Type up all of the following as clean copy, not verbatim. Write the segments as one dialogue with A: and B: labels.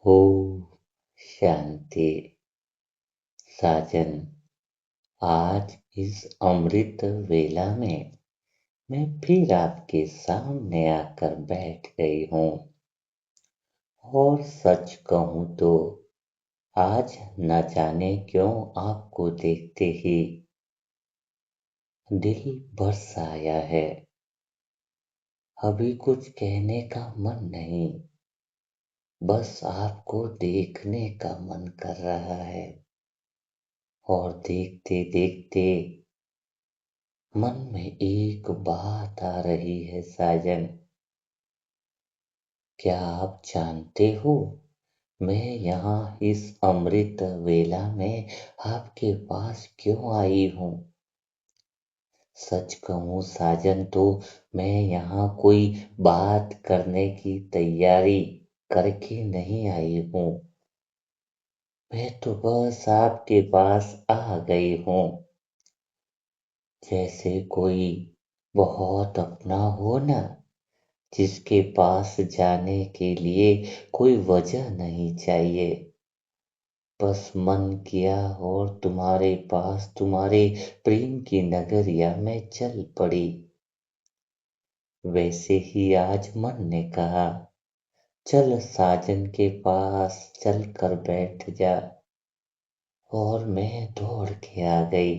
A: हो शांति। साजन, आज इस अमृत वेला में मैं फिर आपके सामने आकर बैठ गई हूँ। और सच कहूँ तो आज न जाने क्यों आपको देखते ही दिल बरस आया है। अभी कुछ कहने का मन नहीं, बस आपको देखने का मन कर रहा है। और देखते देखते मन में एक बात आ रही है साजन। क्या आप जानते हो, मैं यहाँ इस अमृत वेला में आपके पास क्यों आई हूँ? सच कहूँ साजन तो मैं यहाँ कोई बात करने की तैयारी करके नहीं आई हूँ। मैं तो बस आपके पास आ गई हूँ। जैसे कोई बहुत अपना हो ना, जिसके पास जाने के लिए कोई वजह नहीं चाहिए, बस मन किया और तुम्हारे पास तुम्हारे प्रेम की नगरिया में चल पड़ी। वैसे ही आज मन ने कहा, चल साजन के पास चल कर बैठ जा। और मैं दौड़ के आ गई।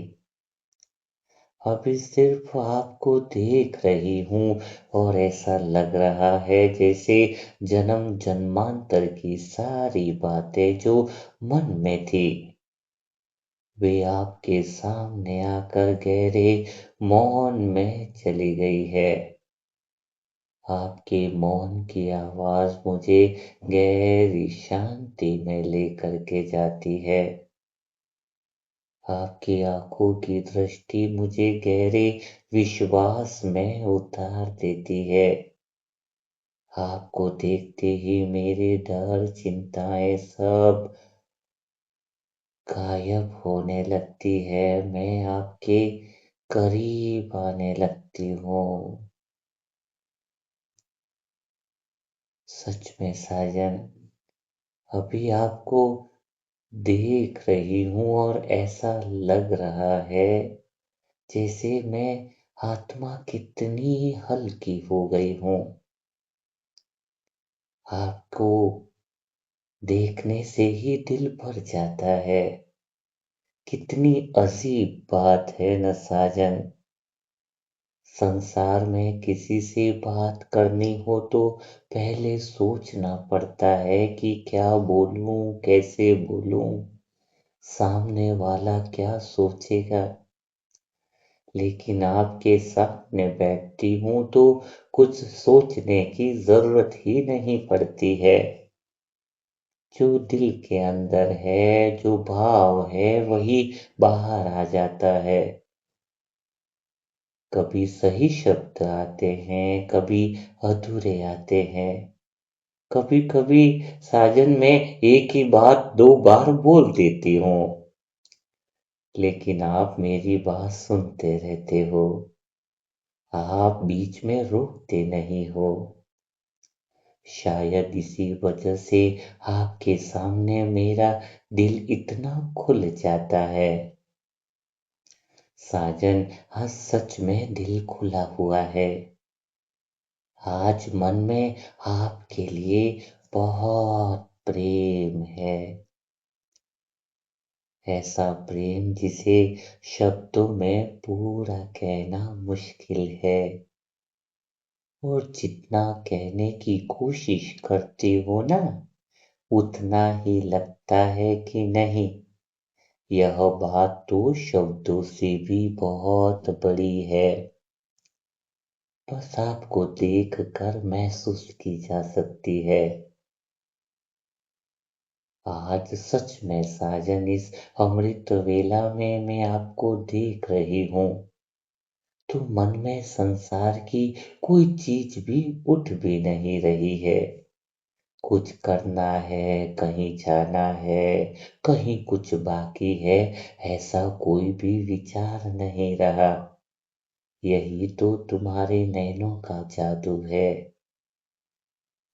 A: अभी सिर्फ आपको देख रही हूँ और ऐसा लग रहा है जैसे जन्म जन्मांतर की सारी बातें जो मन में थी, वे आपके सामने आकर गहरे मौन में चली गई है। आपके मौन की आवाज मुझे गहरी शांति में लेकर के जाती है। आपकी आंखों की दृष्टि मुझे गहरे विश्वास में उतार देती है। आपको देखते ही मेरे डर चिंताएं सब गायब होने लगती है। मैं आपके करीब आने लगती हूँ। सच में साजन, अभी आपको देख रही हूँ और ऐसा लग रहा है जैसे मैं आत्मा कितनी हल्की हो गई हूँ। आपको देखने से ही दिल भर जाता है। कितनी अजीब बात है न साजन। संसार में किसी से बात करनी हो तो पहले सोचना पड़ता है कि क्या बोलूं, कैसे बोलूं, सामने वाला क्या सोचेगा। लेकिन आपके सामने बैठती हूँ तो कुछ सोचने की जरूरत ही नहीं पड़ती है। जो दिल के अंदर है, जो भाव है, वही बाहर आ जाता है। कभी सही शब्द आते हैं, कभी अधूरे आते हैं। कभी कभी साजन में एक ही बात दो बार बोल देती हूँ, लेकिन आप मेरी बात सुनते रहते हो। आप बीच में रोकते नहीं हो। शायद इसी वजह से आपके सामने मेरा दिल इतना खुल जाता है। साजन, आज सच में दिल खुला हुआ है। आज मन में आपके लिए बहुत प्रेम है। ऐसा प्रेम जिसे शब्दों में पूरा कहना मुश्किल है। और जितना कहने की कोशिश करती हो ना, उतना ही लगता है कि नहीं, यह बात तो शब्दों से भी बहुत बड़ी है। बस आपको देख कर महसूस की जा सकती है। आज सच में साजन इस अमृत वेला में मैं आपको देख रही हूँ तो मन में संसार की कोई चीज भी उठ भी नहीं रही है। कुछ करना है, कहीं जाना है, कहीं कुछ बाकी है, ऐसा कोई भी विचार नहीं रहा। यही तो तुम्हारे नैनों का जादू है।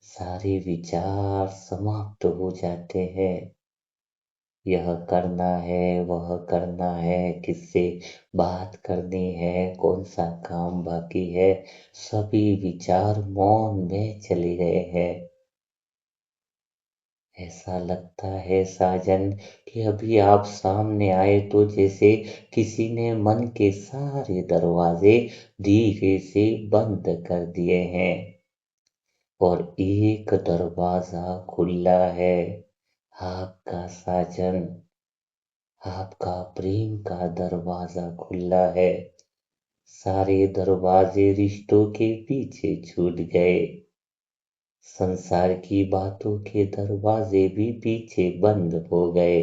A: सारे विचार समाप्त हो जाते हैं। यह करना है, वह करना है, किससे बात करनी है, कौन सा काम बाकी है, सभी विचार मौन में चले गए हैं। ऐसा लगता है साजन कि अभी आप सामने आए तो जैसे किसी ने मन के सारे दरवाजे धीरे से बंद कर दिए हैं और एक दरवाजा खुला है। आपका साजन, आपका प्रेम का दरवाजा खुला है। सारे दरवाजे रिश्तों के पीछे छूट गए। संसार की बातों के दरवाजे भी पीछे बंद हो गए।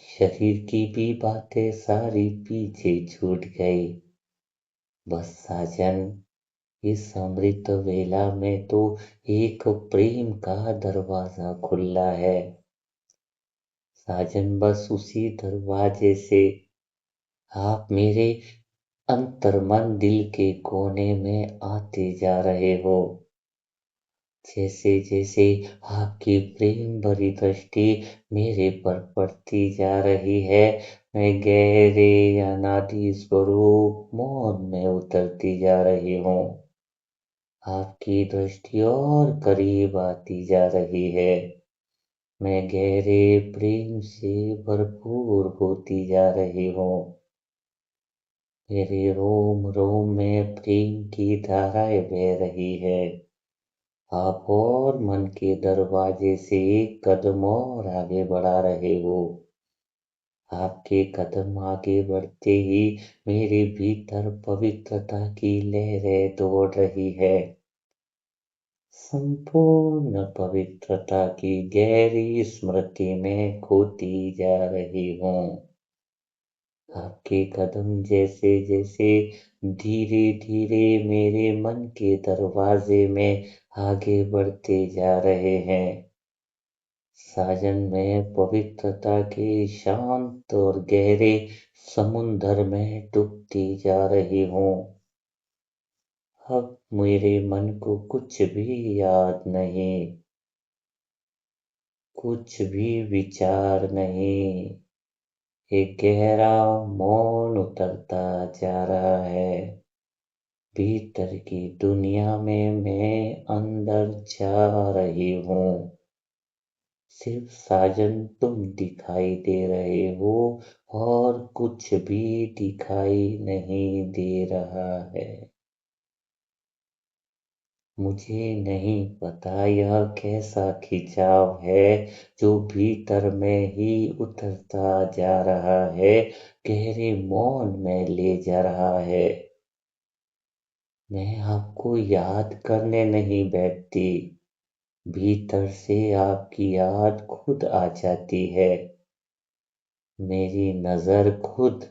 A: शरीर की भी बातें सारी पीछे छूट गई। बस साजन, इस अमृत वेला में तो एक प्रेम का दरवाजा खुला है। साजन, बस उसी दरवाजे से आप मेरे अंतर्मन दिल के कोने में आते जा रहे हो। जैसे जैसे आपकी प्रेम भरी दृष्टि मेरे पर पड़ती जा रही है, मैं गहरे अनादि स्वरूप मौन में उतरती जा रही हूँ। आपकी दृष्टि और करीब आती जा रही है। मैं गहरे प्रेम से भरपूर होती जा रही हूँ। मेरे रोम रोम में प्रेम की धाराएं बह रही है। आप और मन के दरवाजे से एक कदम और आगे बढ़ा रहे हो। आपके कदम आगे बढ़ते ही मेरे भीतर पवित्रता की लहरें दौड़ रही है। संपूर्ण पवित्रता की गहरी स्मृति में खोती जा रही हूँ। आपके कदम जैसे जैसे धीरे धीरे मेरे मन के दरवाजे में आगे बढ़ते जा रहे हैं, साजन में पवित्रता के शांत और गहरे समुंदर में डूबती जा रही हूँ। अब मेरे मन को कुछ भी याद नहीं, कुछ भी विचार नहीं। एक गहरा मौन उतरता जा रहा है। भीतर की दुनिया में मैं अंदर जा रही हूँ। सिर्फ साजन तुम दिखाई दे रहे हो और कुछ भी दिखाई नहीं दे रहा है। मुझे नहीं पता यह कैसा खिंचाव है जो भीतर में ही उतरता जा रहा है, गहरे मौन में ले जा रहा है। मैं आपको याद करने नहीं बैठती, भीतर से आपकी याद खुद आ जाती है। मेरी नजर खुद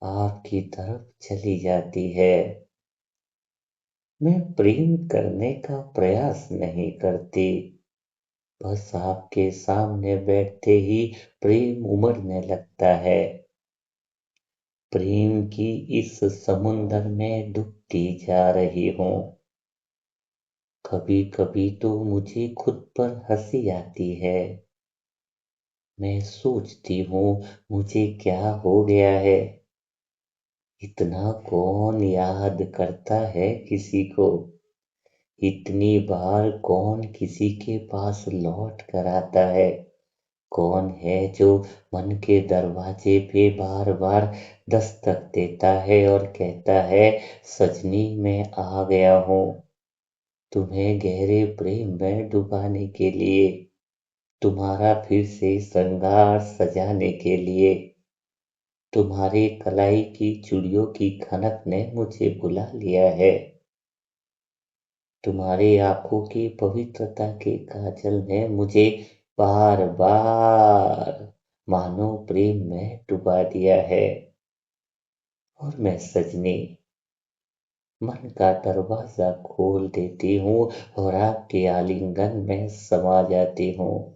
A: आपकी तरफ चली जाती है। मैं प्रेम करने का प्रयास नहीं करती, बस आपके सामने बैठते ही प्रेम उमड़ने लगता है। प्रेम की इस समुंदर में डूबती जा रही हूँ। कभी कभी तो मुझे खुद पर हंसी आती है। मैं सोचती हूँ मुझे क्या हो गया है। इतना कौन याद करता है किसी को, इतनी बार कौन किसी के पास लौट कर आता है। कौन है जो मन के दरवाजे पे बार बार दस्तक देता है और कहता है, सजनी मैं आ गया हूँ तुम्हें गहरे प्रेम में डुबाने के लिए, तुम्हारा फिर से श्रृंगार सजाने के लिए। तुम्हारी कलाई की चूड़ियों की खनक ने मुझे बुला लिया है। तुम्हारी आंखों की पवित्रता के काजल ने मुझे बार बार मानो प्रेम में डुबा दिया है। और मैं सजनी मन का दरवाजा खोल देती हूँ और आपके आलिंगन में समा जाती हूँ।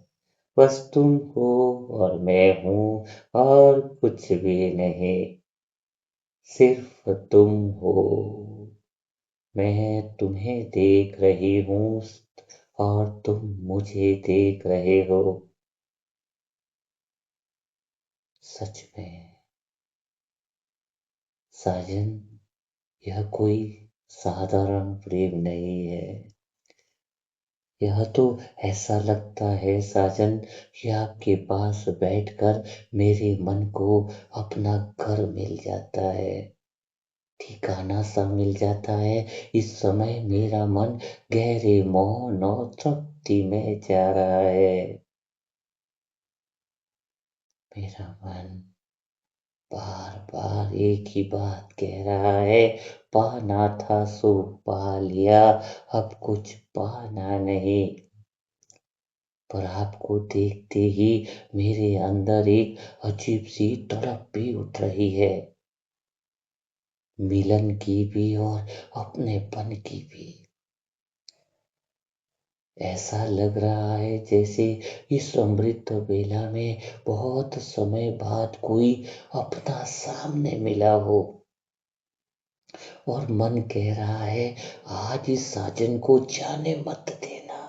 A: बस तुम हो और मैं हूँ और कुछ भी नहीं, सिर्फ तुम हो। मैं तुम्हें देख रही हूँ और तुम मुझे देख रहे हो। सच में साजन, यह कोई साधारण प्रेम नहीं है। यह तो ऐसा लगता है साजन कि आपके पास बैठकर मेरे मन को अपना घर मिल जाता है, ठिकाना सा मिल जाता है। इस समय मेरा मन गहरे मौन और तृप्ति में जा रहा है। मेरा मन बार बार एक ही बात कह रहा है, पाना था सो पा लिया, अब कुछ पाना नहीं। पर आपको देखते ही मेरे अंदर एक अजीब सी तड़प भी उठ रही है, मिलन की भी और अपनेपन की भी। ऐसा लग रहा है जैसे इस अमृत बेला में बहुत समय बाद कोई अपना सामने मिला हो और मन कह रहा है आज इस साजन को जाने मत देना,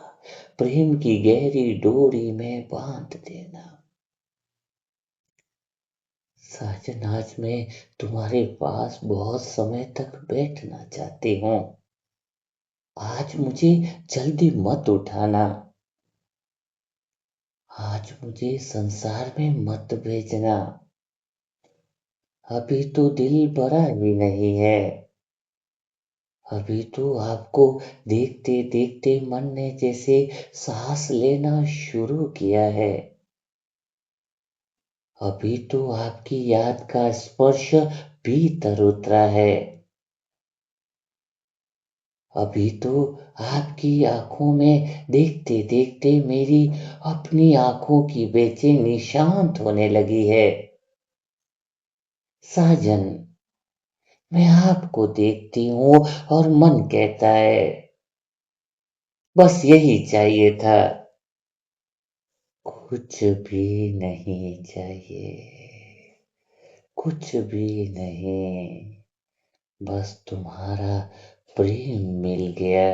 A: प्रेम की गहरी डोरी में बांध देना। साजन, आज मैं तुम्हारे पास बहुत समय तक बैठना चाहती हूँ। आज मुझे जल्दी मत उठाना, आज मुझे संसार में मत भेजना। अभी तो दिल भरा ही नहीं है। अभी तो आपको देखते देखते मन ने जैसे सांस लेना शुरू किया है। अभी तो आपकी याद का स्पर्श भीतर उतरा है। अभी तो आपकी आंखों में देखते देखते मेरी अपनी आंखों की बेचैनी शांत होने लगी है। साजन, मैं आपको देखती हूँ और मन कहता है बस यही चाहिए था। कुछ भी नहीं चाहिए, कुछ भी नहीं, बस तुम्हारा प्रेम मिल गया।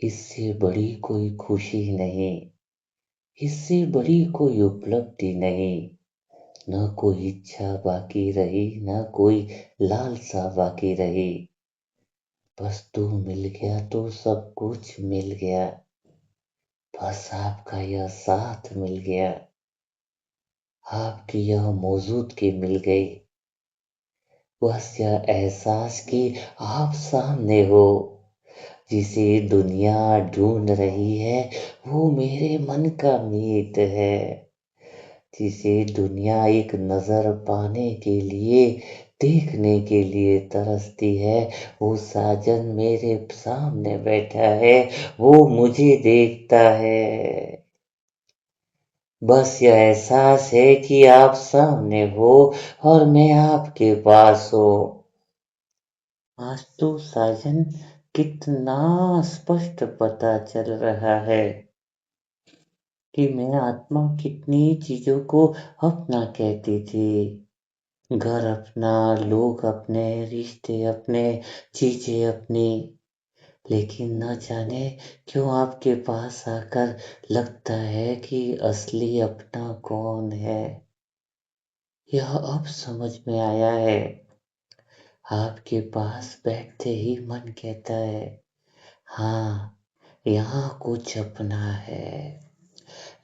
A: इससे बड़ी कोई खुशी नहीं, इससे बड़ी कोई उपलब्धि नहीं। न कोई इच्छा बाकी रही, न कोई लालसा बाकी रही। बस तू मिल गया तो सब कुछ मिल गया। बस आपका यह साथ मिल गया, आपकी यह मौजूदगी मिल गई। बस यह एहसास कि आप सामने हो, जिसे दुनिया ढूंढ रही है, वो मेरे मन का मीत है। जिसे दुनिया एक नजर पाने के लिए, देखने के लिए तरसती है, वो साजन मेरे सामने बैठा है, वो मुझे देखता है। बस यह एहसास है कि आप सामने हो और मैं आपके पास हूँ। आज तो साजन कितना स्पष्ट पता चल रहा है कि मैं आत्मा कितनी चीजों को अपना कहती थी। घर अपना, लोग अपने, रिश्ते अपने, चीजें अपनी। लेकिन न जाने क्यों आपके पास आकर लगता है कि असली अपना कौन है। यह अब समझ में आया है। आपके पास बैठते ही मन कहता है हाँ, यहाँ कुछ अपना है।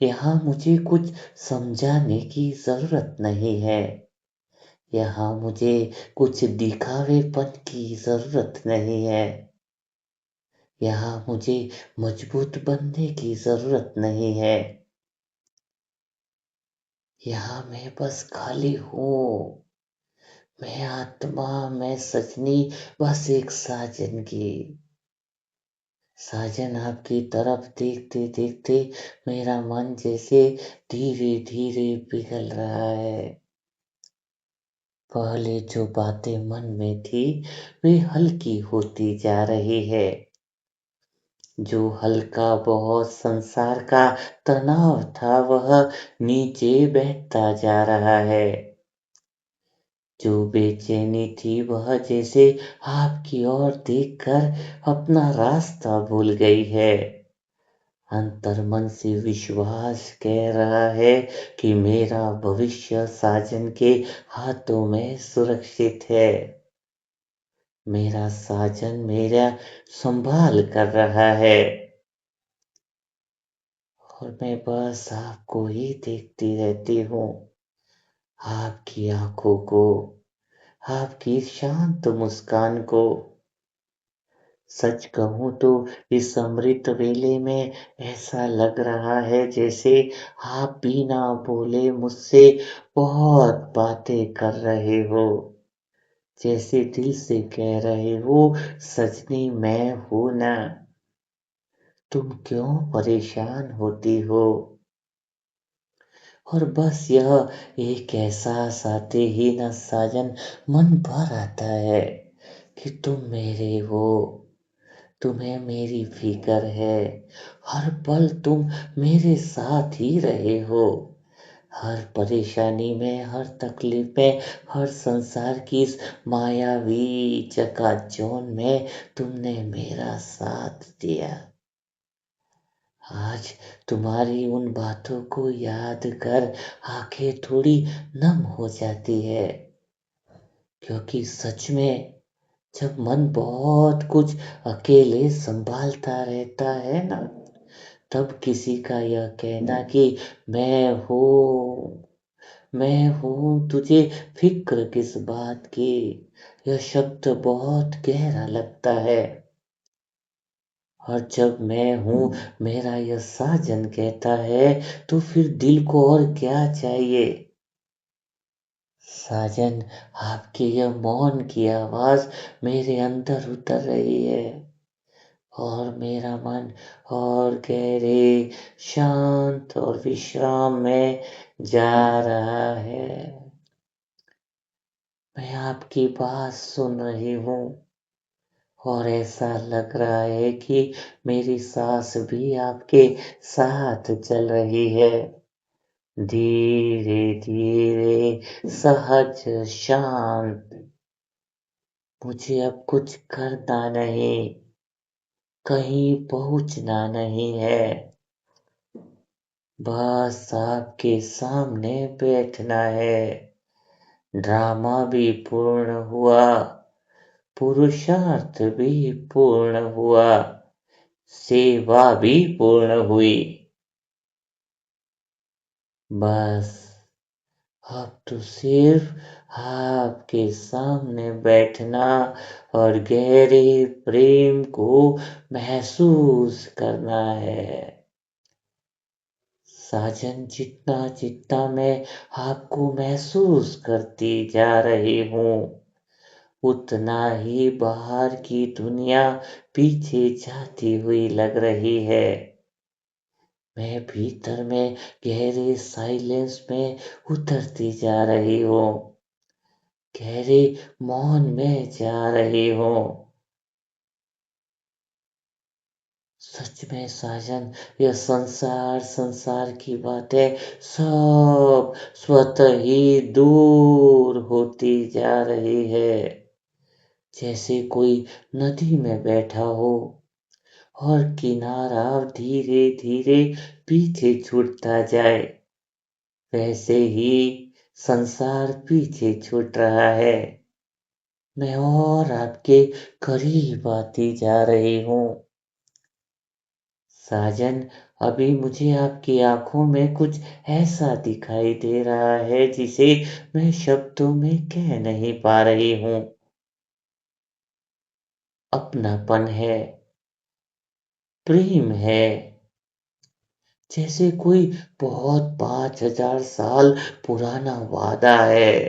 A: यहाँ मुझे कुछ समझाने की जरूरत नहीं है। यहाँ मुझे कुछ दिखावेपन की जरूरत नहीं है। यहाँ मुझे मजबूत बनने की जरूरत नहीं है। यहाँ मैं बस खाली हूँ। मैं आत्मा, मैं सजनी, बस एक साजन की। साजन, आपकी तरफ देखते देखते मेरा मन जैसे धीरे धीरे पिघल रहा है। पहले जो बातें मन में थी वे हल्की होती जा रही है। जो हल्का बहुत संसार का तनाव था वह नीचे बैठता जा रहा है। जो बेचैनी थी वह जैसे आपकी ओर देखकर अपना रास्ता भूल गई है। अंतर्मन से विश्वास कह रहा है कि मेरा भविष्य साजन के हाथों में सुरक्षित है। मेरा साजन मेरा संभाल कर रहा है और मैं बस आपको ही देखती रहती हूँ। आपकी आंखों को, आपकी शांत मुस्कान को। सच कहूँ तो इस अमृत वेले में ऐसा लग रहा है जैसे आप बिना बोले मुझसे बहुत बातें कर रहे हो। जैसे दिल से कह रहे हो, सजनी मैं हूं ना, तुम क्यों परेशान होती हो। और बस यह एक एहसास आते ही न साजन मन भर आता है कि तुम मेरे हो, तुम्हें मेरी फिक्र है। हर पल तुम मेरे साथ ही रहे हो। हर परेशानी में, हर तकलीफ में, हर संसार की इस मायावी चकाचौंध में तुमने मेरा साथ दिया। आज तुम्हारी उन बातों को याद कर आंखें थोड़ी नम हो जाती है, क्योंकि सच में जब मन बहुत कुछ अकेले संभालता रहता है ना, तब किसी का यह कहना कि मैं हूँ, मैं हूँ, तुझे फिक्र किस बात की, यह शब्द बहुत गहरा लगता है। और जब मैं हूँ मेरा यह साजन कहता है, तो फिर दिल को और क्या चाहिए। साजन, आपके यह मौन की आवाज मेरे अंदर उतर रही है और मेरा मन और गहरे, शांत और विश्राम में जा रहा है। मैं आपकी बात सुन रही हूँ और ऐसा लग रहा है कि मेरी सांस भी आपके साथ चल रही है। धीरे धीरे, सहज, शांत। मुझे अब कुछ करना नहीं, कहीं पहुंचना नहीं है, बस आपके सामने बैठना है। ड्रामा भी पूर्ण हुआ, पुरुषार्थ भी पूर्ण हुआ, सेवा भी पूर्ण हुई। बस अब तो सिर्फ आपके सामने बैठना और गहरे प्रेम को महसूस करना है। साजन, जितना जितना मैं आपको महसूस करती जा रही हूँ, उतना ही बाहर की दुनिया पीछे जाती हुई लग रही है। मैं भीतर में गहरे साइलेंस में उतरती जा रही हूँ, गहरे मौन में जा रही हूँ। सच में साजन, यह संसार, संसार की बातें सब स्वतः ही दूर होती जा रही है। जैसे कोई नदी में बैठा हो और किनारा धीरे धीरे पीछे छूटता जाए, वैसे ही संसार पीछे छूट रहा है। मैं और आपके करीब आती जा रही हूँ। साजन, अभी मुझे आपकी आंखों में कुछ ऐसा दिखाई दे रहा है जिसे मैं शब्दों में कह नहीं पा रही हूँ। अपनापन है, प्रेम है, जैसे कोई बहुत 5,000 साल पुराना वादा है।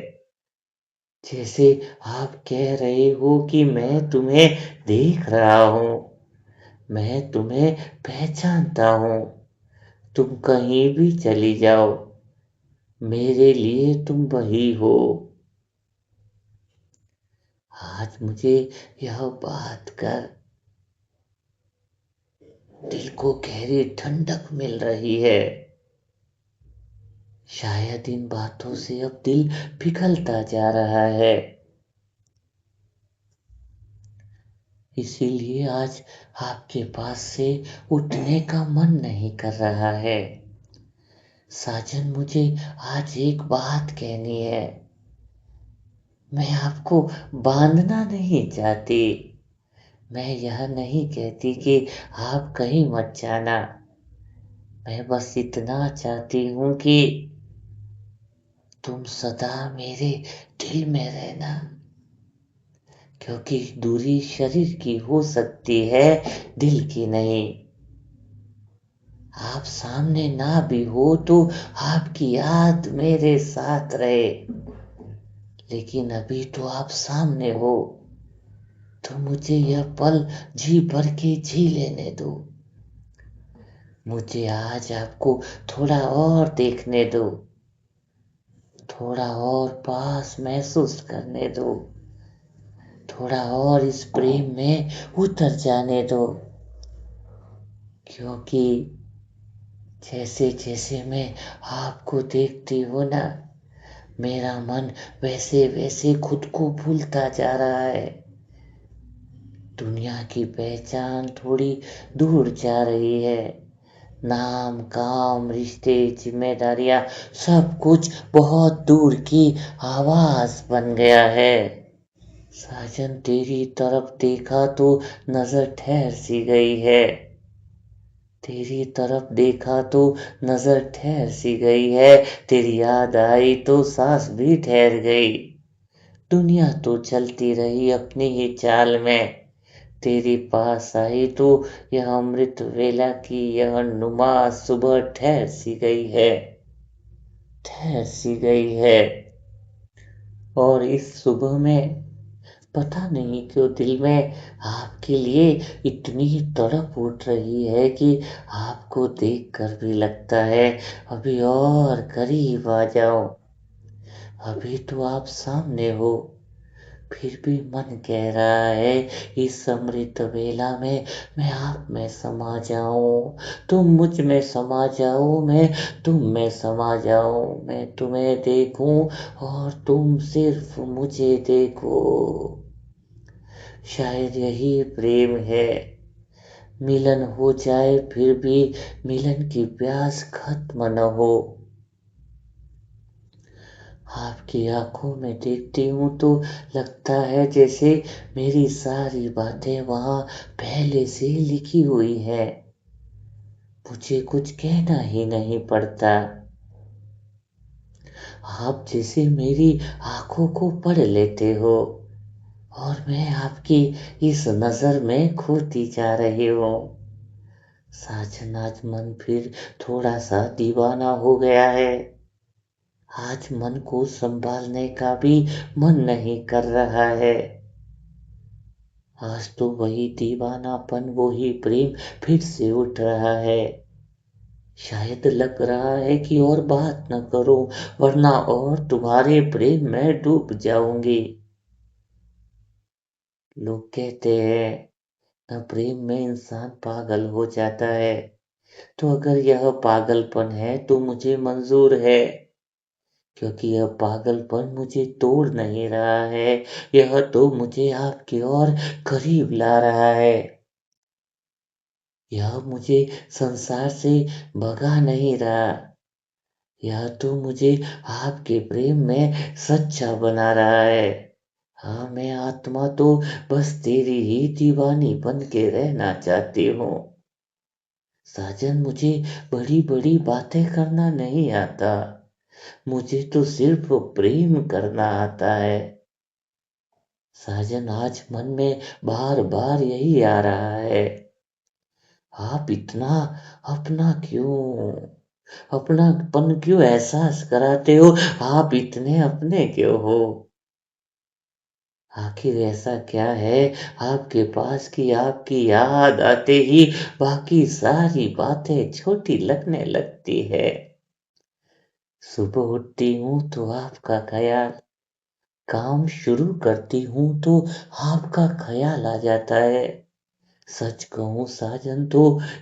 A: जैसे आप कह रहे हो कि मैं तुम्हें देख रहा हूँ, मैं तुम्हें पहचानता हूँ, तुम कहीं भी चली जाओ, मेरे लिए तुम वही हो। आज मुझे यह बात कर दिल को गहरी ठंडक मिल रही है। शायद इन बातों से अब दिल पिघलता जा रहा है। इसीलिए आज आपके पास से उठने का मन नहीं कर रहा है। साजन, मुझे आज एक बात कहनी है। मैं आपको बांधना नहीं चाहती। मैं यह नहीं कहती कि आप कहीं मत जाना। मैं बस इतना चाहती हूँ कि तुम सदा मेरे दिल में रहना। क्योंकि दूरी शरीर की हो सकती है, दिल की नहीं। आप सामने ना भी हो तो आपकी याद मेरे साथ रहे। लेकिन अभी तो आप सामने हो, तो मुझे यह पल जी भर के जी लेने दो। मुझे आज आपको थोड़ा और देखने दो, थोड़ा और पास महसूस करने दो, थोड़ा और इस प्रेम में उतर जाने दो। क्योंकि जैसे जैसे मैं आपको देखती हूँ ना, मेरा मन वैसे वैसे खुद को भूलता जा रहा है। दुनिया की पहचान थोड़ी दूर जा रही है। नाम, काम, रिश्ते, जिम्मेदारियां, सब कुछ बहुत दूर की आवाज बन गया है। साजन, तेरी तरफ देखा तो नजर ठहर सी गई है। तेरी तरफ देखा तो नजर ठहर सी गई है। तेरी याद आई तो सांस भी ठहर गई। दुनिया तो चलती रही अपनी ही चाल में। तेरे पास आई तो यह अमृत वेला की यह नुमा सुबह ठहर सी गई है, ठहर सी गई है। और इस सुबह में पता नहीं क्यों दिल में आपके लिए इतनी तड़प उठ रही है कि आपको देखकर भी लगता है अभी और करीब आ जाओ। अभी तो आप सामने हो, फिर भी मन कह रहा है इस अमृत वेला में मैं आप में समा जाऊं, तुम मुझ में समा जाओ, मैं तुम में समा जाऊं, मैं तुम्हें देखूं और तुम सिर्फ मुझे देखो। शायद यही प्रेम है। मिलन हो जाए फिर भी मिलन की प्यास खत्म न हो। आपकी आंखों में देखती हूँ तो लगता है जैसे मेरी सारी बातें वहां पहले से लिखी हुई है। मुझे कुछ कहना ही नहीं पड़ता। आप जैसे मेरी आंखों को पढ़ लेते हो और मैं आपकी इस नजर में खोती जा रही हूँ। साजन, आज मन फिर थोड़ा सा दीवाना हो गया है। आज मन को संभालने का भी मन नहीं कर रहा है। आज तो वही दीवानापन, वही प्रेम फिर से उठ रहा है। शायद लग रहा है कि और बात न करूं, वरना और तुम्हारे प्रेम में डूब जाऊंगी। लोग कहते हैं न प्रेम में इंसान पागल हो जाता है। तो अगर यह पागलपन है तो मुझे मंजूर है। क्योंकि यह पागलपन मुझे तोड़ नहीं रहा है, यह तो मुझे आपकी ओर करीब ला रहा है। यह मुझे संसार से भगा नहीं रहा, यह तो मुझे आपके प्रेम में सच्चा बना रहा है। हाँ, मैं आत्मा तो बस तेरी ही दीवानी बन के रहना चाहती हूँ। साजन, मुझे बड़ी बड़ी बातें करना नहीं आता। मुझे तो सिर्फ प्रेम करना आता है। साजन, आज मन में बार बार यही आ रहा है, आप इतना अपना क्यों, अपनापन क्यों एहसास कराते हो, आप इतने अपने क्यों हो। आखिर ऐसा क्या है आपके पास कि आपकी याद आते ही बाकी सारी बातें छोटी लगने लगती है। सुबह उठती हूँ तो आपका ख्याल, काम शुरू करती हूँ तो आपका ख्याल आ जाता है। सच कहूँ साजन तो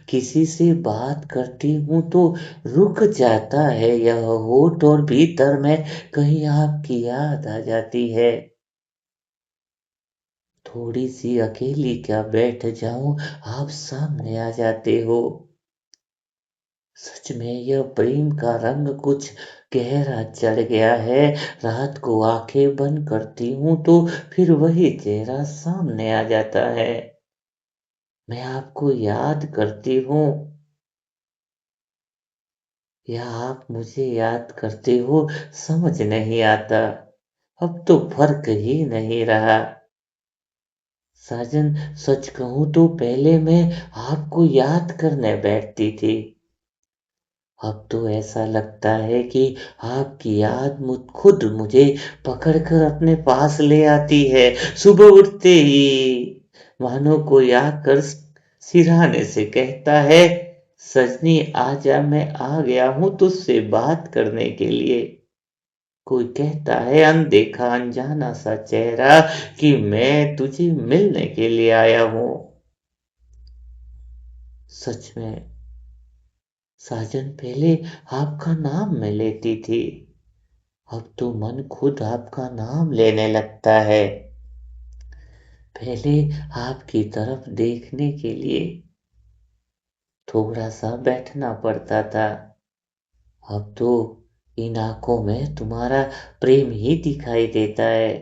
A: किसी से बात करती हूँ तो रुक जाता है यह होठ और भीतर में कहीं आपकी याद आ जाती है। थोड़ी सी अकेली क्या बैठ जाऊं आप सामने आ जाते हो। सच में यह प्रेम का रंग कुछ गहरा चढ़ गया है। रात को आंखें बंद करती हूँ तो फिर वही चेहरा सामने आ जाता है। मैं आपको याद करती हूँ या आप मुझे याद करते हो समझ नहीं आता। अब तो फर्क ही नहीं रहा। साजन सच कहूँ तो पहले मैं आपको याद करने बैठती थी। अब तो ऐसा लगता है कि आपकी याद खुद मुझे पकड़कर अपने पास ले आती है। सुबह उठते ही मानो कोई आकर सिरहाने से कहता है, सजनी आजा मैं आ गया हूँ तुझसे बात करने के लिए। कोई कहता है अनदेखा अनजाना सा चेहरा कि मैं तुझे मिलने के लिए आया हूँ। सच में साजन पहले आपका नाम मैं लेती थी। अब तो मन खुद आपका नाम लेने लगता है। पहले आपकी तरफ देखने के लिए थोड़ा सा बैठना पड़ता था। अब तो इन आंखों में तुम्हारा प्रेम ही दिखाई देता है।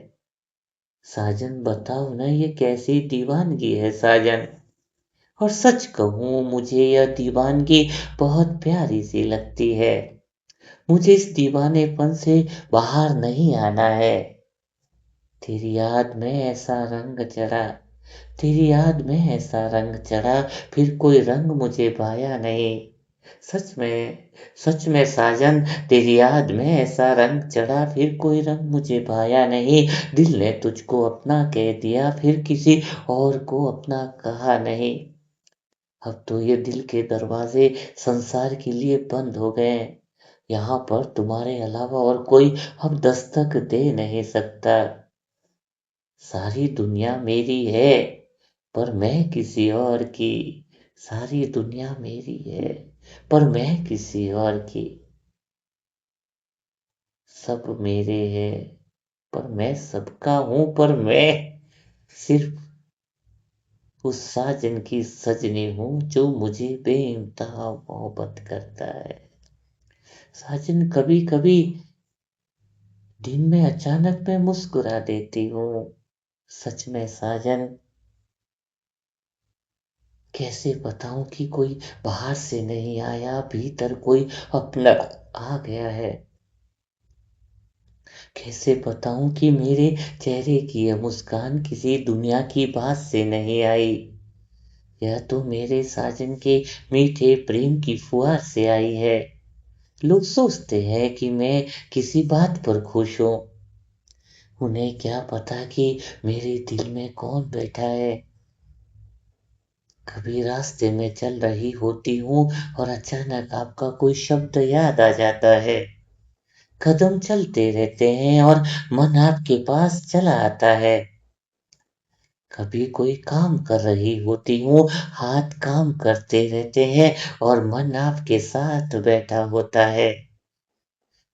A: साजन बताओ ना ये कैसी दीवानगी है साजन। और सच कहूँ मुझे यह दीवानगी बहुत प्यारी सी लगती है। मुझे इस दीवानेपन से बाहर नहीं आना है। तेरी याद में ऐसा रंग चढ़ा, तेरी याद में ऐसा रंग चढ़ा, फिर कोई रंग मुझे भाया नहीं। सच में, सच में साजन तेरी याद में ऐसा रंग चढ़ा, फिर कोई रंग मुझे भाया नहीं। दिल ने तुझको अपना कह दिया, फिर किसी और को अपना कहा नहीं। अब तो ये दिल के दरवाजे संसार के लिए बंद हो गए हैं। यहाँ पर तुम्हारे अलावा और कोई अब दस्तक दे नहीं सकता। सारी दुनिया मेरी है पर मैं किसी और की। सारी दुनिया मेरी है पर मैं किसी और की। सब मेरे हैं पर मैं सबका हूँ, पर मैं सिर्फ उस साजन की सजनी हूँ जो मुझे बेइंतहा मोहब्बत करता है। साजन कभी कभी दिन में अचानक मैं मुस्कुरा देती हूँ। सच में साजन कैसे बताऊं कि कोई बाहर से नहीं आया, भीतर कोई अपना आ गया है। कैसे बताऊं कि मेरे चेहरे की यह मुस्कान किसी दुनिया की बात से नहीं आई। यह तो मेरे साजन के मीठे प्रेम की फुहार से आई है। लोग सोचते हैं कि मैं किसी बात पर खुश हूं। उन्हें क्या पता कि मेरे दिल में कौन बैठा है। कभी रास्ते में चल रही होती हूँ और अचानक आपका कोई शब्द याद आ जाता है। कदम चलते रहते हैं और मन आपके पास चला आता है। कभी कोई काम कर रही होती हूँ, हाथ काम करते रहते हैं और मन आपके साथ बैठा होता है।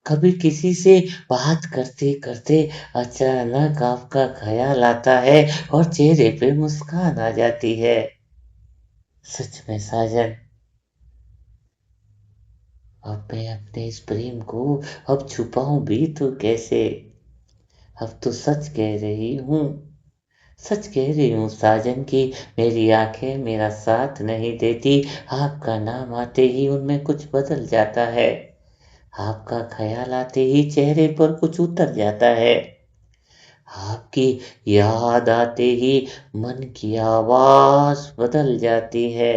A: कभी किसी से बात करते करते अचानक आपका ख्याल आता है और चेहरे पे मुस्कान आ जाती है। सच में साजन अब मैं अपने इस प्रेम को अब छुपाऊं भी तो कैसे। अब तो सच कह रही हूँ, सच कह रही हूँ साजन की मेरी आंखें मेरा साथ नहीं देती। आपका नाम आते ही उनमें कुछ बदल जाता है। आपका ख्याल आते ही चेहरे पर कुछ उतर जाता है। आपकी याद आते ही मन की आवाज बदल जाती है।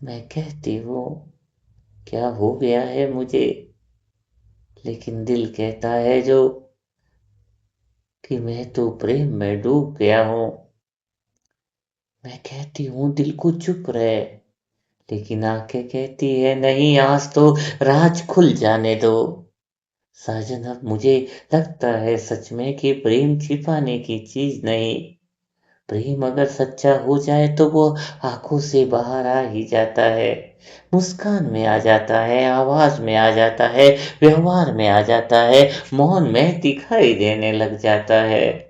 A: मैं कहती हूँ क्या हो गया है मुझे, लेकिन दिल कहता है जो कि मैं तो प्रेम में डूब गया हूँ। मैं कहती हूँ दिल को चुप रहे, लेकिन आंखें कहती है नहीं आज तो राज खुल जाने दो। साजन अब मुझे लगता है सच में कि प्रेम छिपाने की चीज नहीं, प्रेम अगर सच्चा हो जाए तो वो आंखों से बाहर आ ही जाता है, मुस्कान में आ जाता है, आवाज में आ जाता है, व्यवहार में आ जाता है, मौन में दिखाई देने लग जाता है।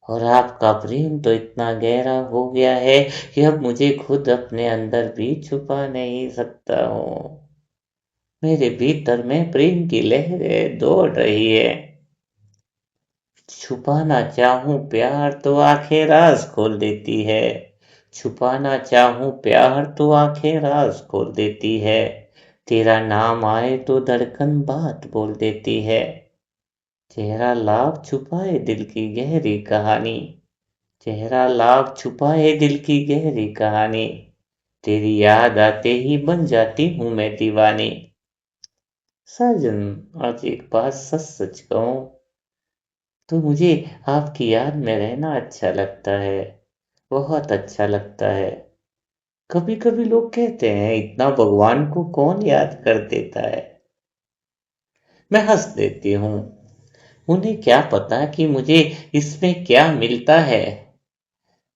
A: और आपका प्रेम तो इतना गहरा हो गया है कि अब मुझे खुद अपने अंदर भी छुपा नहीं सकता हूँ। मेरे भीतर में प्रेम की लहरें दौड़ रही है। छुपाना चाहूं प्यार तो आंखें राज खोल देती है। छुपाना चाहूं प्यार तो आंखें राज खोल देती है। तेरा नाम आए तो धड़कन बात बोल देती है। चेहरा लाख छुपाए दिल की गहरी कहानी। चेहरा लाख छुपाए दिल की गहरी कहानी। तेरी याद आते ही बन जाती हूँ मैं दीवानी। साजन, आज एक बात सच सच कहूं तो मुझे आपकी याद में रहना अच्छा लगता है, बहुत अच्छा लगता है। कभी कभी लोग कहते हैं इतना भगवान को कौन याद कर देता है। मैं हंस देती हूँ। उन्हें क्या पता कि मुझे इसमें क्या मिलता है।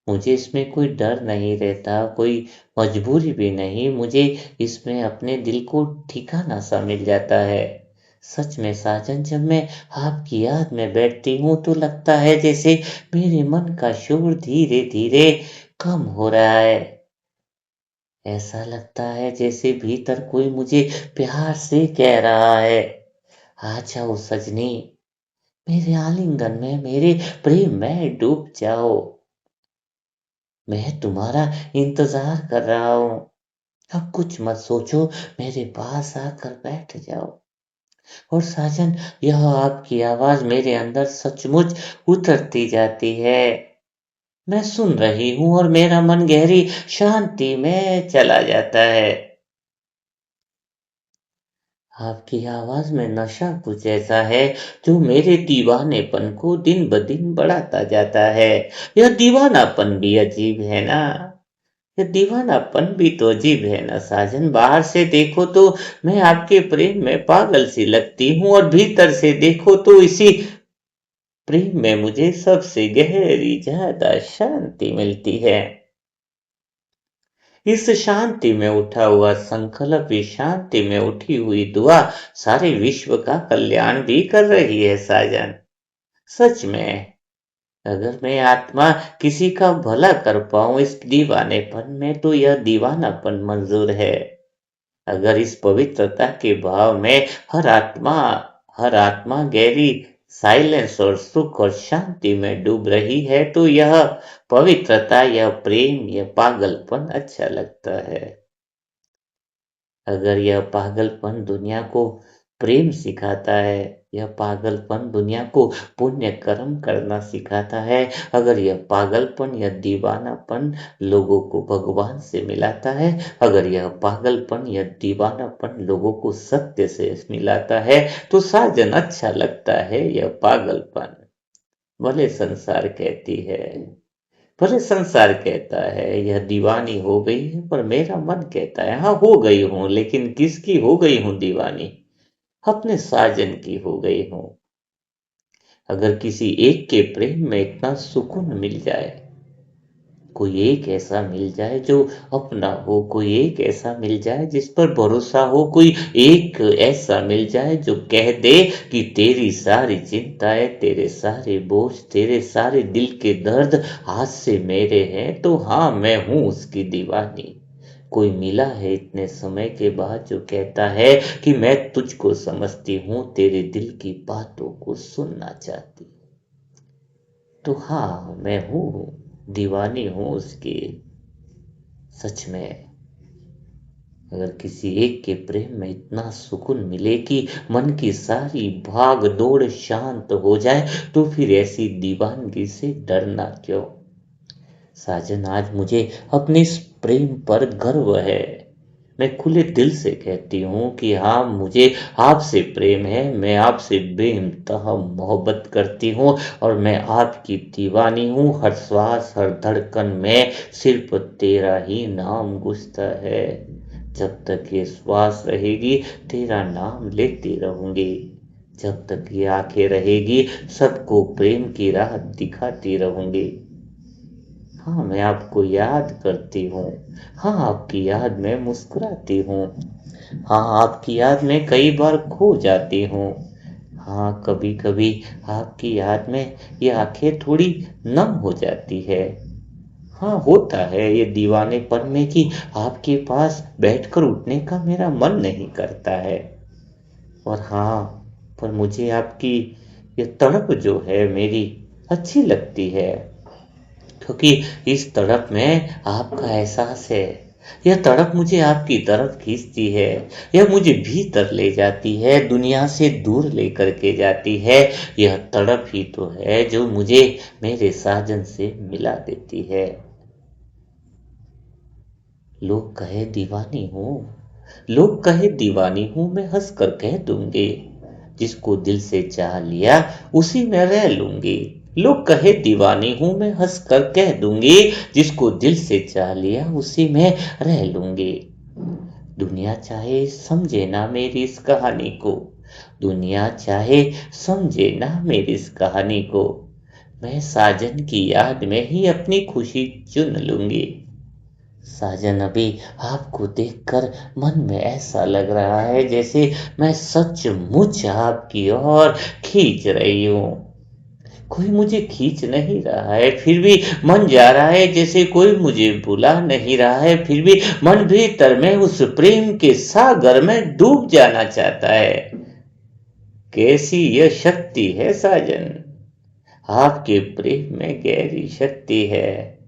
A: मुझे इसमें कोई डर नहीं रहता, कोई मजबूरी भी नहीं। मुझे इसमें अपने दिल को ठिकाना सा मिल जाता है। सच में साजन, जब मैं आपकी याद में बैठती हूँ तो लगता है जैसे मेरे मन का शोर धीरे धीरे कम हो रहा है। ऐसा लगता है जैसे भीतर कोई मुझे प्यार से कह रहा है, आ जाओ सजनी, मेरे आलिंगन में, मेरे प्रेम में डूब जाओ। मैं तुम्हारा इंतजार कर रहा हूँ। अब कुछ मत सोचो, मेरे पास आकर बैठ जाओ। और साजन, यह आपकी आवाज मेरे अंदर सचमुच उतरती जाती है। मैं सुन रही हूँ और मेरा मन गहरी शांति में चला जाता है। आपकी आवाज में नशा कुछ ऐसा है जो मेरे दीवानेपन को दिन ब दिन बढ़ाता जाता है। यह दीवानापन भी अजीब है ना। ये दीवानापन भी तो अजीब है ना साजन। बाहर से देखो तो मैं आपके प्रेम में पागल सी लगती हूँ और भीतर से देखो तो इसी प्रेम में मुझे सबसे गहरी ज्यादा शांति मिलती है। इस शांति में उठा हुआ संकल्प, इस शांति में उठी हुई दुआ सारे विश्व का कल्याण भी कर रही है साजन। सच में, अगर मैं आत्मा किसी का भला कर पाऊं इस दीवानेपन में तो यह दीवानापन मंजूर है। अगर इस पवित्रता के भाव में हर आत्मा हर आत्मा गहरी साइलेंस और सुख और शांति में डूब रही है तो यह पवित्रता, यह प्रेम, यह पागलपन अच्छा लगता है। अगर यह पागलपन दुनिया को प्रेम सिखाता है, यह पागलपन दुनिया को पुण्य कर्म करना सिखाता है, अगर यह पागलपन, यह दीवानापन लोगों को भगवान से मिलाता है, अगर यह पागलपन, यह दीवानापन लोगों को सत्य से मिलाता है तो साजन अच्छा लगता है यह पागलपन। भले संसार कहती है, भले संसार कहता है यह दीवानी हो गई है, पर मेरा मन कहता है हाँ हो गई हूं, लेकिन किसकी हो गई हूं दीवानी? अपने साजन की हो गई हूं। अगर किसी एक के प्रेम में इतना सुकून मिल जाए, कोई एक ऐसा मिल जाए जो अपना हो, कोई एक ऐसा मिल जाए जिस पर भरोसा हो, कोई एक ऐसा मिल जाए जो कह दे कि तेरी सारी चिंताएं, तेरे सारे बोझ, तेरे सारे दिल के दर्द आज से मेरे हैं, तो हाँ मैं हूं उसकी दीवानी। कोई मिला है इतने समय के बाद जो कहता है कि मैं तुझको समझती हूँ, तेरे दिल की बातों को सुनना चाहती। तो हाँ मैं हूँ, दीवानी हूँ उसकी। सच में, अगर किसी एक के प्रेम में इतना सुकून मिले कि मन की सारी भाग दौड़ शांत हो जाए तो फिर ऐसी दीवानगी से डरना क्यों। साजन, आज मुझे अपने इस प्रेम पर गर्व है। मैं खुले दिल से कहती हूँ कि हाँ मुझे आपसे प्रेम है, मैं आपसे बेइंतहा मोहब्बत करती हूँ और मैं आपकी दीवानी हूँ। हर श्वास, हर धड़कन में सिर्फ तेरा ही नाम गूंजता है। जब तक ये श्वास रहेगी तेरा नाम लेती रहूंगी। जब तक ये आंखें रहेगी सबको प्रेम की राह दिखाती रहूंगी। हाँ, मैं आपको याद करती हूँ। हाँ, आपकी याद में मुस्कुराती हूँ। हाँ, आपकी याद में कई बार खो जाती हूँ। हाँ, कभी-कभी आपकी याद में ये आँखें थोड़ी नम हो जाती है। हाँ, होता है ये दीवानेपन में कि आपके पास बैठकर उठने का मेरा मन नहीं करता है। और हाँ, पर मुझे आपकी ये तड़प जो है मेरी अच्छी लगती है, क्योंकि इस तड़प में आपका एहसास है। यह तड़प मुझे आपकी तरफ खींचती है। यह मुझे भीतर ले जाती है, दुनिया से दूर लेकर के जाती है। यह तड़प ही तो है जो मुझे मेरे साजन से मिला देती है। लोग कहे दीवानी हूँ, लोग कहे दीवानी हूँ, मैं हंस कर कह दूंगी, जिसको दिल से चाह लिया उसी में रह लूंगी। लोग कहे दीवानी हूँ, मैं हंस कर कह दूंगी, जिसको दिल से चाह लिया उसी में रह लूंगी। दुनिया चाहे समझे ना मेरी इस कहानी को, दुनिया चाहे समझे ना मेरी इस कहानी को, मैं साजन की याद में ही अपनी खुशी चुन लूंगी। साजन, अभी आपको देखकर मन में ऐसा लग रहा है जैसे मैं सचमुच आपकी ओर खींच रही हूँ। कोई मुझे खींच नहीं रहा है, फिर भी मन जा रहा है जैसे कोई मुझे बुला नहीं रहा है, फिर भी मन भीतर में उस प्रेम के सागर में डूब जाना चाहता है। कैसी यह शक्ति है साजन, आपके प्रेम में गहरी शक्ति है।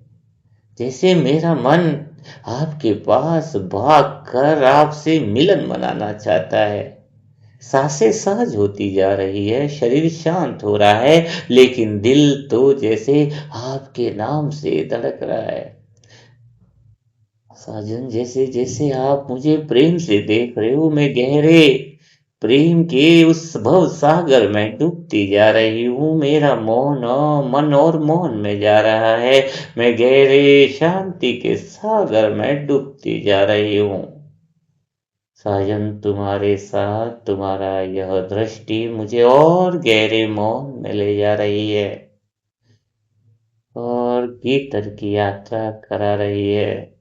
A: जैसे मेरा मन आपके पास भाग कर आपसे मिलन मनाना चाहता है। सांसें सहज होती जा रही है, शरीर शांत हो रहा है, लेकिन दिल तो जैसे आपके नाम से धड़क रहा है। साजन, जैसे जैसे आप मुझे प्रेम से देख रहे हो, मैं गहरे प्रेम के उस भव सागर में डूबती जा रही हूँ। मेरा मन और मौन में जा रहा है। मैं गहरे शांति के सागर में डूबती जा रही हूँ। साजन, तुम्हारे साथ तुम्हारा यह दृष्टि मुझे और गहरे मौन में ले जा रही है और भीतर की यात्रा करा रही है।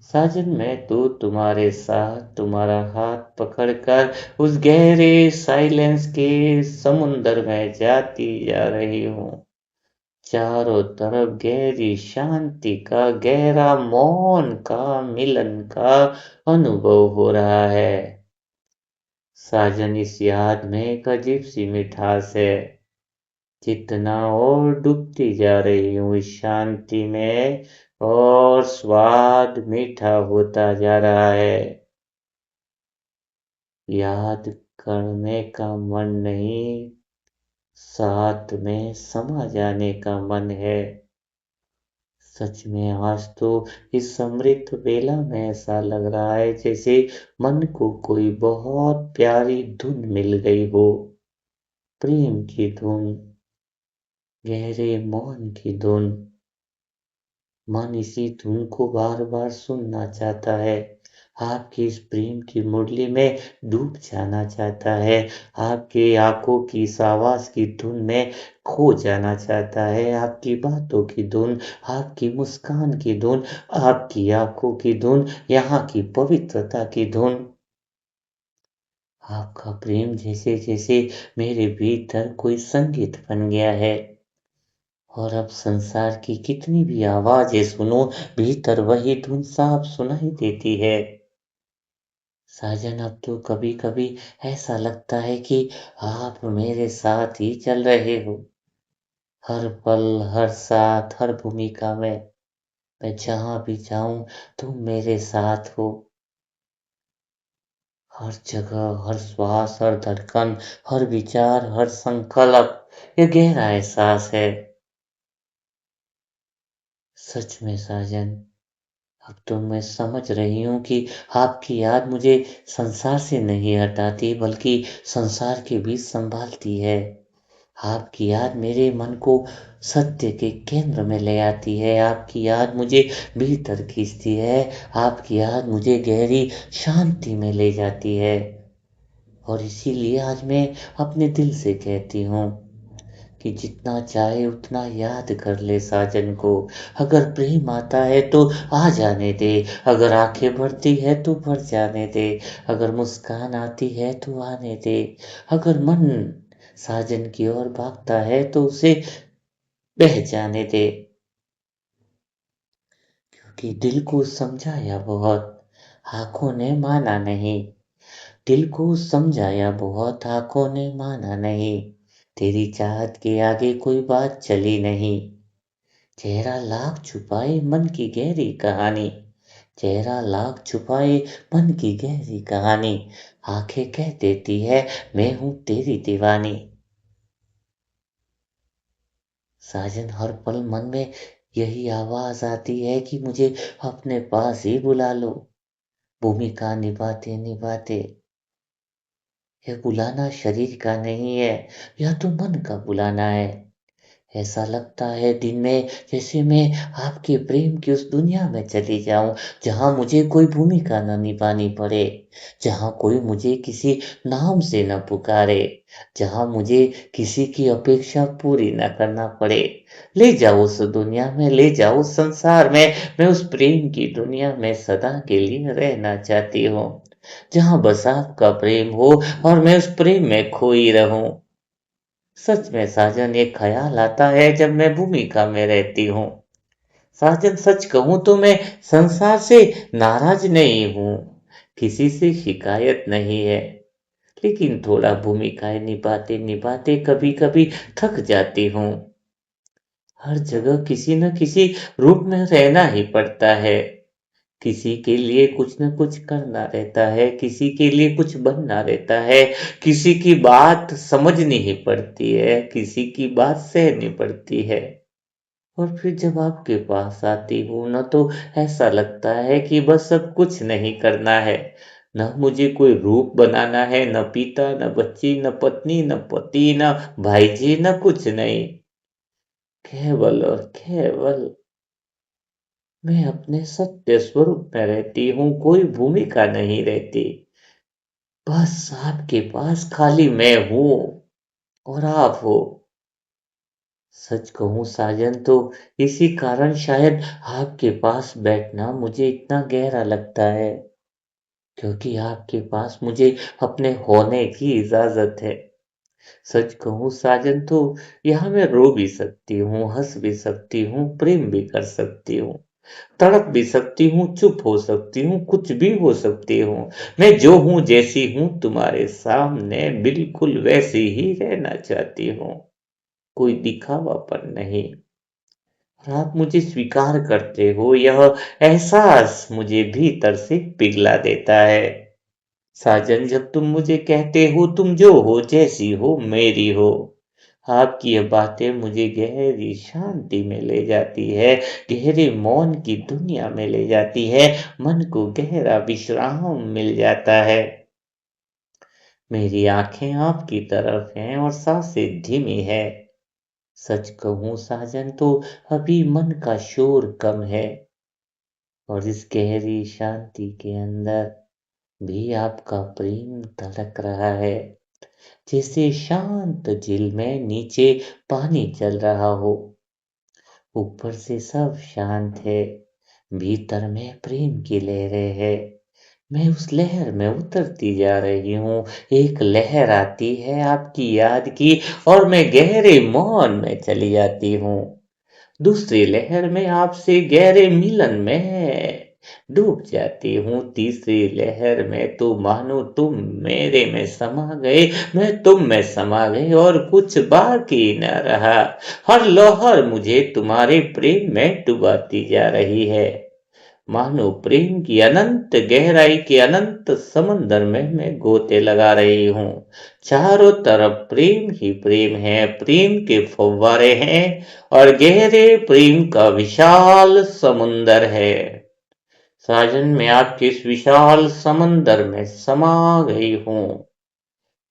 A: साजन, मैं तो तुम्हारे साथ तुम्हारा हाथ पकड़कर उस गहरे साइलेंस के समुंदर में जाती जा रही हूँ। चारों तरफ गहरी शांति का, गहरा मौन का, मिलन का अनुभव हो रहा है। साजन, इस याद में एक अजीब सी मिठास है। जितना और डूबती जा रही हूँ इस शांति में, और स्वाद मीठा होता जा रहा है। याद करने का मन नहीं, साथ में समा जाने का मन है। सच में आज तो इस समृद्ध बेला में ऐसा लग रहा है जैसे मन को कोई बहुत प्यारी धुन मिल गई हो। प्रेम की धुन, गहरे मौन की धुन। मन इसी धुन को बार बार सुनना चाहता है। आपकी इस प्रेम की मुरली में डूब जाना चाहता है। आपकी आंखों की इस आवाज की धुन में खो जाना चाहता है। आपकी बातों की धुन, आपकी मुस्कान की धुन, आपकी आंखों की धुन, यहाँ की पवित्रता की धुन। आपका प्रेम जैसे जैसे मेरे भीतर कोई संगीत बन गया है। और अब संसार की कितनी भी आवाजें सुनो, भीतर वही धुन साफ सुनाई देती है। साजन, अब तो कभी कभी ऐसा लगता है कि आप मेरे साथ ही चल रहे हो। हर पल, हर साथ, हर भूमिका में मैं जहां भी जाऊं तुम मेरे साथ हो। हर जगह, हर श्वास, हर धड़कन, हर विचार, हर संकल्प, ये गहरा एहसास है। सच में साजन, अब तो मैं समझ रही हूँ कि आपकी याद मुझे संसार से नहीं हटाती, बल्कि संसार के बीच संभालती है। आपकी याद मेरे मन को सत्य के केंद्र में ले आती है। आपकी याद मुझे भीतर खींचती है। आपकी याद मुझे गहरी शांति में ले जाती है। और इसीलिए आज मैं अपने दिल से कहती हूँ, कि जितना चाहे उतना याद कर ले साजन को। अगर प्रेम आता है तो आ जाने दे, अगर आंखें भरती है तो भर जाने दे, अगर मुस्कान आती है तो आने दे, अगर मन साजन की ओर भागता है तो उसे बह जाने दे। क्योंकि दिल को समझाया बहुत, आंखों ने माना नहीं। दिल को समझाया बहुत, आंखों ने माना नहीं। तेरी चाहत के आगे कोई बात चली नहीं। चेहरा लाख छुपाए मन की गहरी कहानी, चेहरा लाख छुपाए मन की गहरी कहानी। आंखें कह देती है मैं हूं तेरी दीवानी। साजन हर पल मन में यही आवाज आती है कि मुझे अपने पास ही बुला लो। भूमिका निभाते निभाते यह बुलाना शरीर का नहीं है, यह तो मन का बुलाना है। ऐसा लगता है दिन में जैसे मैं आपके प्रेम की उस दुनिया में चली जाऊं, जहां मुझे कोई भूमिका न निभानी पड़े, जहां कोई मुझे किसी नाम से न पुकारे, जहां मुझे किसी की अपेक्षा पूरी न करना पड़े। ले जाओ उस दुनिया में, ले जाओ उस संसार में। मैं उस प्रेम की दुनिया में सदा के लिए रहना चाहती हूँ, जहां बस आपका प्रेम हो और मैं उस प्रेम में खोई रहूं। सच में साजन, एक ख्याल आता है जब मैं भूमिका में रहती हूँ। साजन सच कहूं तो मैं संसार से नाराज नहीं हूँ, किसी से शिकायत नहीं है, लेकिन थोड़ा भूमिकाएं निभाते निभाते कभी कभी थक जाती हूँ। हर जगह किसी न किसी रूप में रहना ही पड़ता है। किसी के लिए कुछ न कुछ करना रहता है, किसी के लिए कुछ बनना रहता है, किसी की बात समझनी ही पड़ती है, किसी की बात सहनी पड़ती है। और फिर जब आपके पास आती हूँ न, तो ऐसा लगता है कि बस अब कुछ नहीं करना है। न मुझे कोई रूप बनाना है, न पिता, न बच्ची, न पत्नी, न पति, न भाईजी, न कुछ नहीं। केवल और केवल मैं अपने सत्य स्वरूप में रहती हूँ, कोई भूमिका नहीं रहती। बस आपके पास खाली मैं हूँ और आप हो। सच कहूँ साजन तो इसी कारण शायद आपके पास बैठना मुझे इतना गहरा लगता है, क्योंकि आपके पास मुझे अपने होने की इजाजत है। सच कहूँ साजन तो यहाँ मैं रो भी सकती हूँ, हंस भी सकती हूँ, प्रेम भी कर सकती हूँ, तड़प भी सकती हूँ, चुप हो सकती हूँ, कुछ भी हो सकती हूँ। मैं जो हूँ, जैसी हूँ, तुम्हारे सामने बिल्कुल वैसी ही रहना चाहती हूँ, कोई दिखावापन नहीं। और आप मुझे स्वीकार करते हो, यह एहसास मुझे भीतर से पिघला देता है। साजन, जब तुम मुझे कहते हो तुम जो हो, जैसी हो, मेरी हो, आपकी ये बातें मुझे गहरी शांति में ले जाती है, गहरे मौन की दुनिया में ले जाती है, मन को गहरा विश्राम मिल जाता है। मेरी आंखें आपकी तरफ हैं और सांसें धीमी है। सच कहूँ साजन तो अभी मन का शोर कम है, और इस गहरी शांति के अंदर भी आपका प्रेम धड़क रहा है, जैसे शांत झील में नीचे पानी चल रहा हो। ऊपर से सब शांत है, भीतर में प्रेम की लहरें है। मैं उस लहर में उतरती जा रही हूँ। एक लहर आती है आपकी याद की, और मैं गहरे मौन में चली जाती हूँ। दूसरी लहर में आपसे गहरे मिलन में डूब जाती हूँ। तीसरी लहर में तो मानो तुम मेरे में समा गए, मैं तुम में समा गई और कुछ बाकी न रहा। हर लहर मुझे तुम्हारे प्रेम में डुबाती जा रही है, मानो प्रेम की अनंत गहराई के अनंत समंदर में मैं गोते लगा रही हूँ। चारों तरफ प्रेम ही प्रेम है, प्रेम के फव्वारे हैं और गहरे प्रेम का विशाल समुंदर है। साजन, मैं आपके इस विशाल समंदर में समा गई हूँ।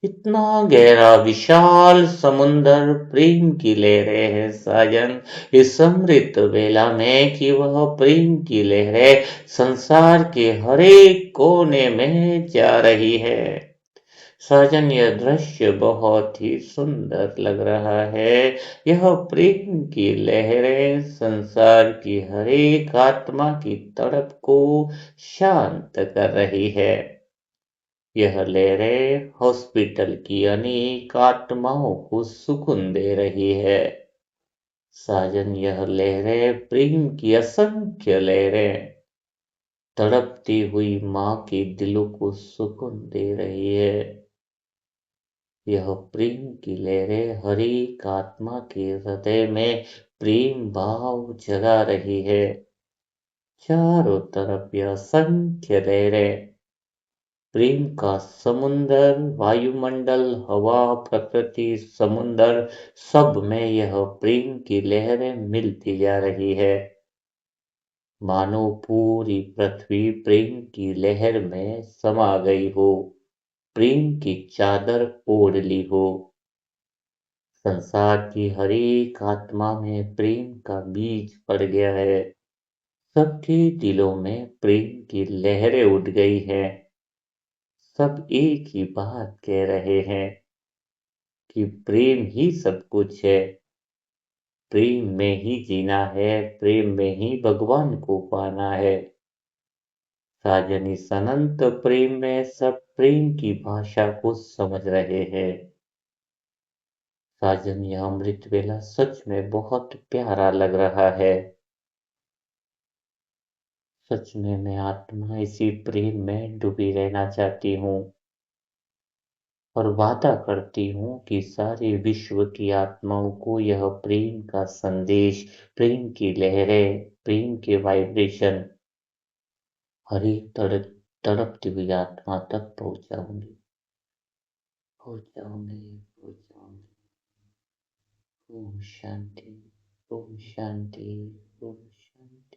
A: इतना गहरा विशाल समुंदर प्रेम की लहरें है साजन, इस अमृत वेला में कि वह प्रेम की लहरें संसार के हर एक कोने में जा रही है। साजन यह दृश्य बहुत ही सुंदर लग रहा है। यह प्रेम की लहरें संसार की हर एक आत्मा की तड़प को शांत कर रही है। यह लहरें हॉस्पिटल की अनेक आत्माओं को सुकून दे रही है। साजन यह लहरें प्रेम की असंख्य लहरें तड़पती हुई माँ के दिलों को सुकून दे रही है। यह प्रेम की लहरें हर एक आत्मा के हृदय में प्रेम भाव जगा रही है। चारों तरफ यह असंख्य लहरें प्रेम का समुंदर, वायुमंडल, हवा, प्रकृति, समुंदर सब में यह प्रेम की लहरें मिलती जा रही है। मानो पूरी पृथ्वी प्रेम की लहर में समा गई हो, प्रेम की चादर ओढ़ ली हो। संसार की हर एक आत्मा में प्रेम का बीज पड़ गया है। सबके दिलों में प्रेम की लहरें उठ गई हैं। सब एक ही बात कह रहे हैं कि प्रेम ही सब कुछ है। प्रेम में ही जीना है, प्रेम में ही भगवान को पाना है। साजन इस अनंत प्रेम में सब प्रेम की भाषा को समझ रहे हैं। साजन यह अमृत वेला सच में बहुत प्यारा लग रहा है। सच में मैं आत्मा इसी प्रेम में डूबी रहना चाहती हूँ और वादा करती हूँ कि सारे विश्व की आत्माओं को यह प्रेम का संदेश, प्रेम की लहरें, प्रेम के वाइब्रेशन हर एक तड़पती हुई आत्मा तक पहुँचाऊंगी। पहुँचाऊंगी, पहुँचाऊंगी। ओम शांति, ओम शांति, ओम शांति।